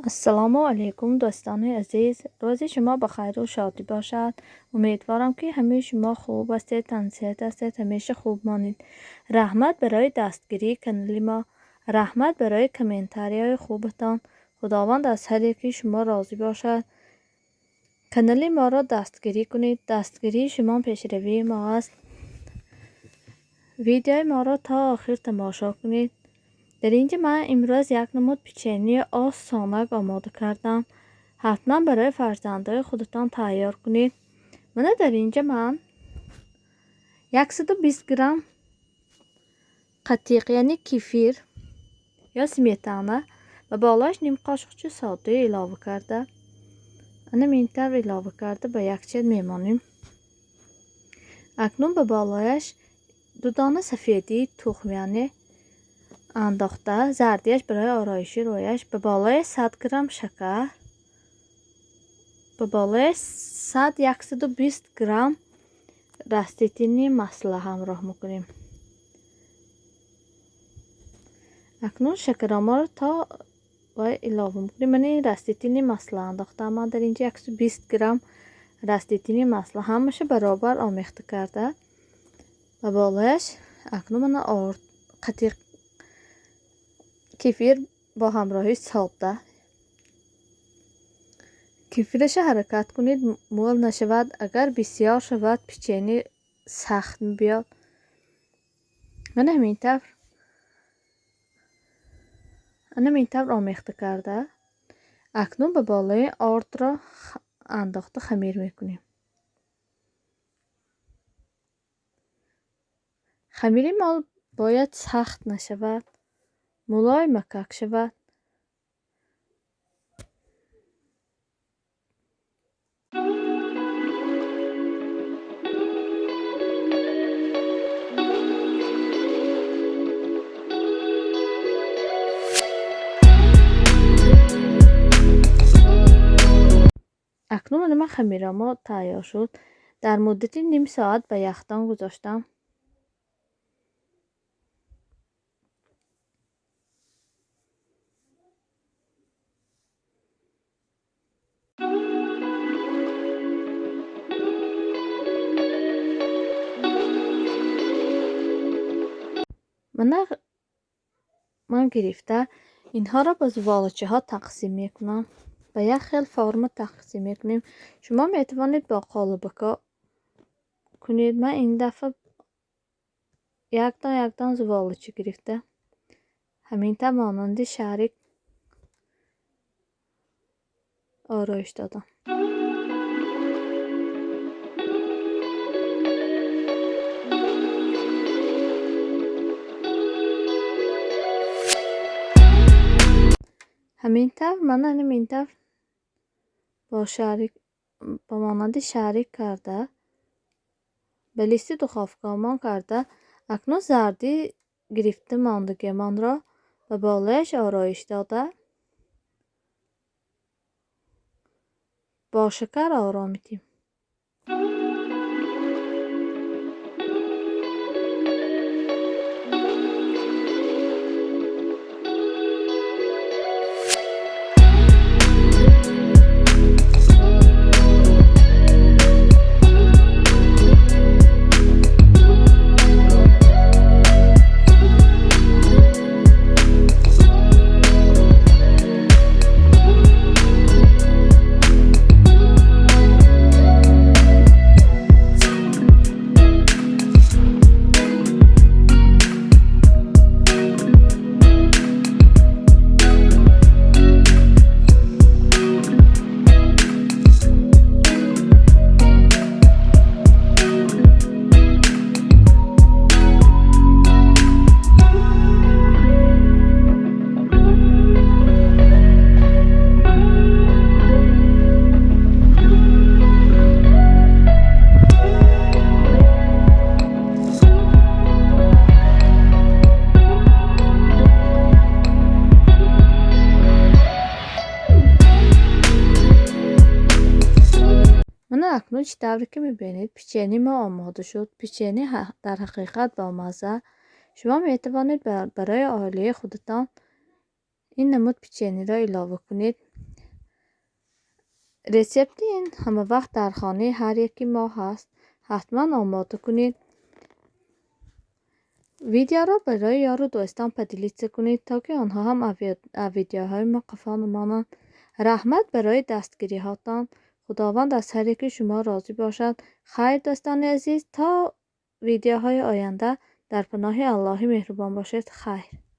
السلام علیکم دوستان عزیز، روز شما بخیر و شادی باشد. امیدوارم که همه شما خوب هستید، تندرست هستید، همیشه خوب مانید. رحمت برای دستگیری کانال ما، رحمت برای کامنتاری های خوبتان. خداوند از هر یکی شما راضی باشد. کانال ما را دستگیری کنید، دستگیری شما پیشروی ما است. ویدیو ما را تا آخر تماشا کنید. در اینجا من امروز یک نمود پیچنی آسانک آماده کردم. حتما برای فرزندای خودتان تیار کنید. در اینجا من 120 گرم قطیق یعنی کیفیر یا سمیتانه و بالاش نیم قاشقچه ساده ilave کرده. اینطور ilave کرده به یک چند میمانیم. اکنون به بالایش 2 دانه سفیدی تخم یعنی انداخته، زردیش برای آرایشی رویش، به بالای 100 گرم شکر، به بالای 120 گرم راستیتینی مسله همراه میکنیم. اکنون شکر ما رو تا ilave میکنیم. من این راستیتینی مسله انداختم. من در اینجا 120 گرم راستیتینی مسله همشه برابر آمیخته کرده و بالایش اکنون من قطیق کیفیر با همراهی ساده کیفیرش حرکت کنید مول نشود. اگر بسیار شود پیچنی سخت بیاد. من همینطور آمیخته کرده. اکنون به بالای آرد را انداخته خمیر میکنیم. خمیری ما باید سخت نشود، ملایم مکک شود. اکنون من خمیرم تیار شد. در مدت نیم ساعت به یخدان گذاشتم. من گرفته اینها را به زبالچه ها تقسیم میکنم. به یک خیل فرم تقسیم میکنیم. شما میتوانید با قالبکا کنید. من این دفعه یک دان زبالچه گرفته همینطور مانند شریک آرایش دادم. همینطور با مانند شریک کرده به لیست دخافکامان کرده. اکنون زردی گرفته ماندگی من را به بالایش آرایش داده با شکر آرامیدیم. اکنون چطوری که میبینید پیچنی ما آماده شد. پیچنی در حقیقت با مزه. شما میتوانید برای آهلیه خودتان این نمود پیچنی را ilave کنید. رسپت این همه وقت در خانه هر یکی ما هست. حتما آماده کنید. ویدیو را برای یار و دوستان پدیلیت کنید تا که آنها هم از ویدیوهای ما قفان مانند. رحمت برای دستگیری هاتان. خداوند از هر یکی شما راضی باشد. خیر دوستان عزیز، تا ویدیوهای آینده در پناه الله مهربان باشید. خیر.